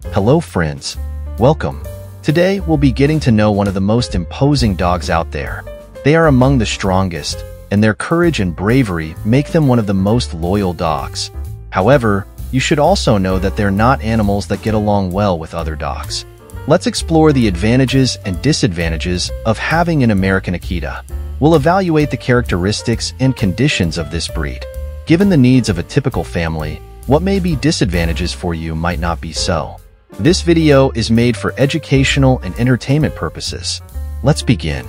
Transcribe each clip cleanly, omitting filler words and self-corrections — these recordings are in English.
Hello friends, welcome. Today we'll be getting to know one of the most imposing dogs out there. They are among the strongest, and their courage and bravery make them one of the most loyal dogs. However, you should also know that they're not animals that get along well with other dogs. Let's explore the advantages and disadvantages of having an American Akita. We'll evaluate the characteristics and conditions of this breed. Given the needs of a typical family, what may be disadvantages for you might not be so. This video is made for educational and entertainment purposes. Let's begin.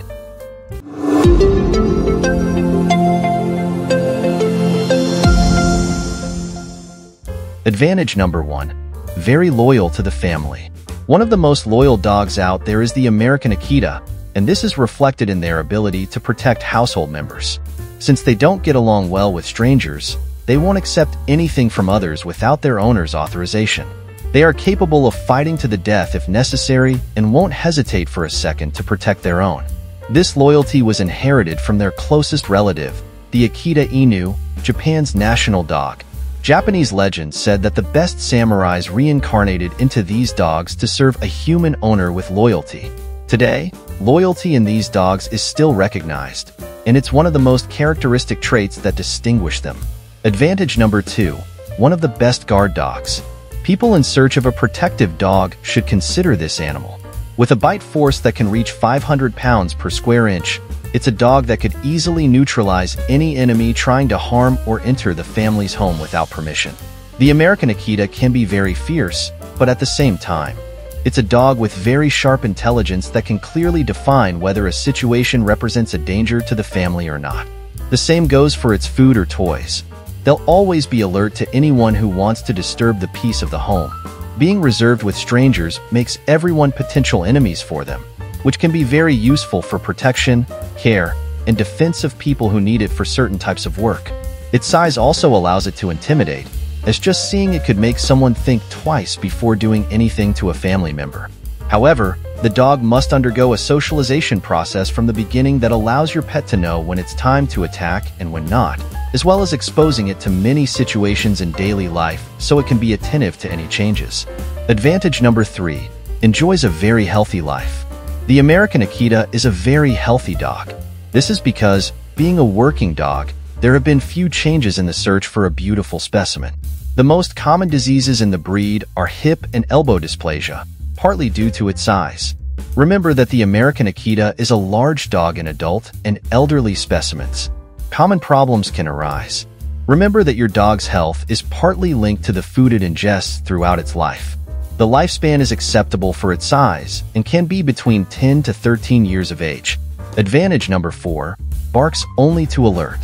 Advantage number 1. Very loyal to the family. One of the most loyal dogs out there is the American Akita, and this is reflected in their ability to protect household members. Since they don't get along well with strangers, they won't accept anything from others without their owner's authorization. They are capable of fighting to the death if necessary and won't hesitate for a second to protect their own. This loyalty was inherited from their closest relative, the Akita Inu, Japan's national dog. Japanese legends said that the best samurais reincarnated into these dogs to serve a human owner with loyalty. Today, loyalty in these dogs is still recognized, and it's one of the most characteristic traits that distinguish them. Advantage number 2. One of the best guard dogs. People in search of a protective dog should consider this animal. With a bite force that can reach 500 pounds per square inch, it's a dog that could easily neutralize any enemy trying to harm or enter the family's home without permission. The American Akita can be very fierce, but at the same time, it's a dog with very sharp intelligence that can clearly define whether a situation represents a danger to the family or not. The same goes for its food or toys. They'll always be alert to anyone who wants to disturb the peace of the home. Being reserved with strangers makes everyone potential enemies for them, which can be very useful for protection, care, and defense of people who need it for certain types of work. Its size also allows it to intimidate, as just seeing it could make someone think twice before doing anything to a family member. However, the dog must undergo a socialization process from the beginning that allows your pet to know when it's time to attack and when not, as well as exposing it to many situations in daily life so it can be attentive to any changes. Advantage number 3. Enjoys a very healthy life. The American Akita is a very healthy dog. This is because, being a working dog, there have been few changes in the search for a beautiful specimen. The most common diseases in the breed are hip and elbow dysplasia, partly due to its size. Remember that the American Akita is a large dog in adult and elderly specimens. Common problems can arise. Remember that your dog's health is partly linked to the food it ingests throughout its life. The lifespan is acceptable for its size and can be between 10 to 13 years of age. Advantage number 4. Barks only to alert.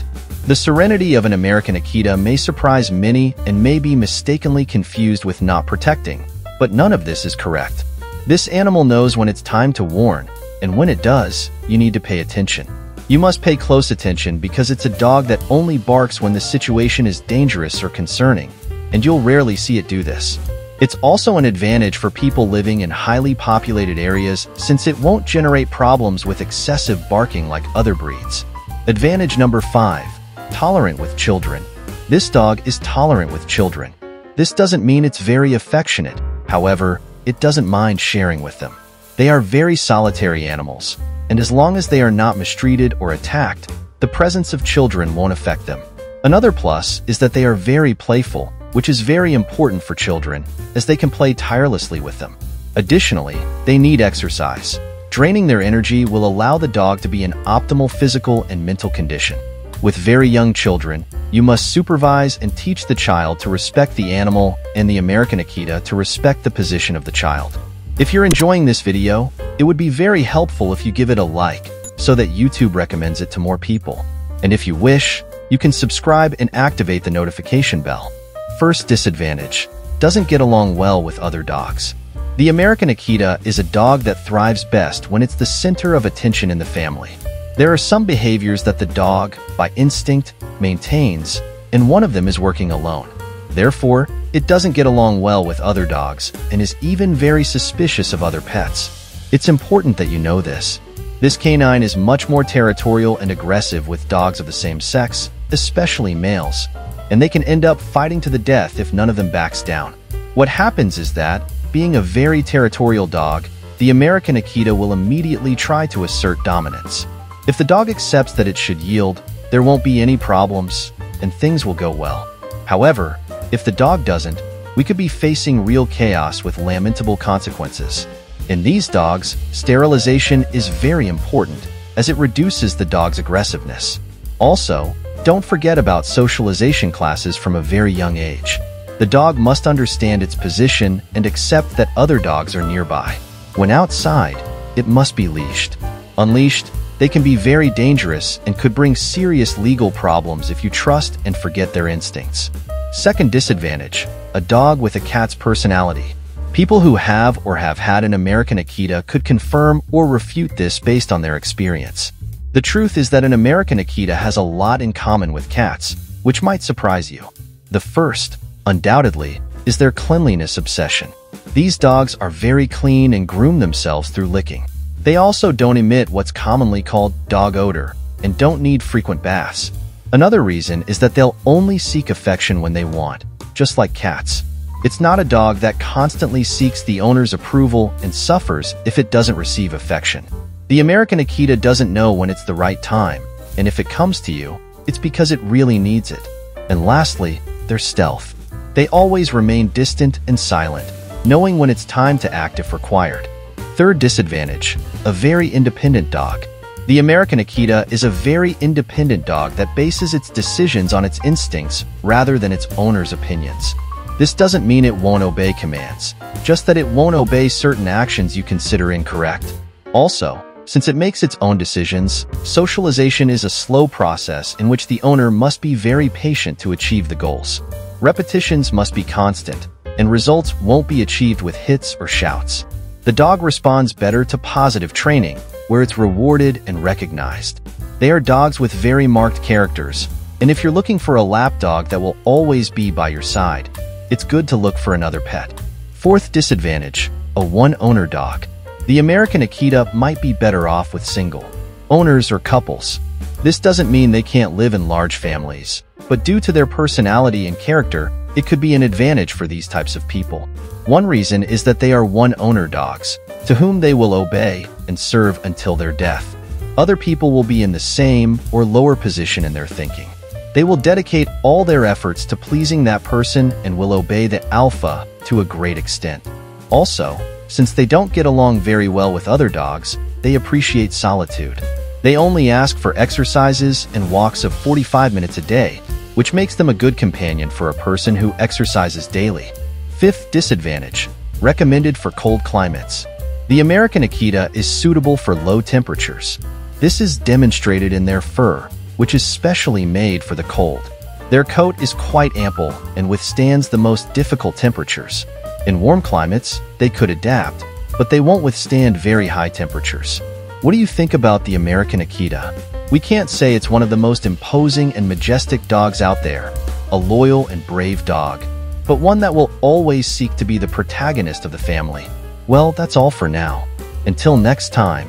The serenity of an American Akita may surprise many and may be mistakenly confused with not protecting, but none of this is correct. This animal knows when it's time to warn, and when it does, you need to pay attention. You must pay close attention because it's a dog that only barks when the situation is dangerous or concerning, and you'll rarely see it do this. It's also an advantage for people living in highly populated areas since it won't generate problems with excessive barking like other breeds. Advantage number 5. Tolerant with children. This dog is tolerant with children. This doesn't mean it's very affectionate. However, it doesn't mind sharing with them. They are very solitary animals, and as long as they are not mistreated or attacked, the presence of children won't affect them. Another plus is that they are very playful, which is very important for children, as they can play tirelessly with them. Additionally, they need exercise. Draining their energy will allow the dog to be in optimal physical and mental condition. With very young children, you must supervise and teach the child to respect the animal and the American Akita to respect the position of the child. If you're enjoying this video, it would be very helpful if you give it a like so that YouTube recommends it to more people. And if you wish, you can subscribe and activate the notification bell. First disadvantage. Doesn't get along well with other dogs. The American Akita is a dog that thrives best when it's the center of attention in the family. There are some behaviors that the dog, by instinct, maintains, and one of them is working alone. Therefore, it doesn't get along well with other dogs and is even very suspicious of other pets. It's important that you know this. This canine is much more territorial and aggressive with dogs of the same sex, especially males, and they can end up fighting to the death if none of them backs down. What happens is that, Being a very territorial dog, the American Akita will immediately try to assert dominance. If the dog accepts that it should yield, there won't be any problems, and things will go well. However, if the dog doesn't, we could be facing real chaos with lamentable consequences. In these dogs, sterilization is very important, as it reduces the dog's aggressiveness. Also, don't forget about socialization classes from a very young age. The dog must understand its position and accept that other dogs are nearby. When outside, it must be leashed. Unleashed, they can be very dangerous and could bring serious legal problems if you trust and forget their instincts. Second disadvantage, a dog with a cat's personality. People who have or have had an American Akita could confirm or refute this based on their experience. The truth is that an American Akita has a lot in common with cats, which might surprise you. The first, undoubtedly, is their cleanliness obsession. These dogs are very clean and groom themselves through licking. They also don't emit what's commonly called dog odor and don't need frequent baths. Another reason is that they'll only seek affection when they want, just like cats. It's not a dog that constantly seeks the owner's approval and suffers if it doesn't receive affection. The American Akita doesn't know when it's the right time, and if it comes to you, it's because it really needs it. And lastly, their stealth. They always remain distant and silent, knowing when it's time to act if required. Third disadvantage, a very independent dog. The American Akita is a very independent dog that bases its decisions on its instincts rather than its owner's opinions. This doesn't mean it won't obey commands, just that it won't obey certain actions you consider incorrect. Also, since it makes its own decisions, socialization is a slow process in which the owner must be very patient to achieve the goals. Repetitions must be constant, and results won't be achieved with hits or shouts. The dog responds better to positive training, where it's rewarded and recognized. They are dogs with very marked characters, and if you're looking for a lap dog that will always be by your side, it's good to look for another pet. Fourth disadvantage, a one-owner dog. The American Akita might be better off with single owners or couples. This doesn't mean they can't live in large families, but due to their personality and character, it could be an advantage for these types of people. One reason is that they are one-owner dogs, to whom they will obey and serve until their death. Other people will be in the same or lower position in their thinking. They will dedicate all their efforts to pleasing that person and will obey the alpha to a great extent. Also, since they don't get along very well with other dogs, they appreciate solitude. They only ask for exercises and walks of 45 minutes a day, which makes them a good companion for a person who exercises daily. Fifth disadvantage, recommended for cold climates. The American Akita is suitable for low temperatures. This is demonstrated in their fur, which is specially made for the cold. Their coat is quite ample and withstands the most difficult temperatures. In warm climates, they could adapt, but they won't withstand very high temperatures. What do you think about the American Akita? We can't say it's one of the most imposing and majestic dogs out there, a loyal and brave dog, but one that will always seek to be the protagonist of the family. Well, that's all for now. Until next time.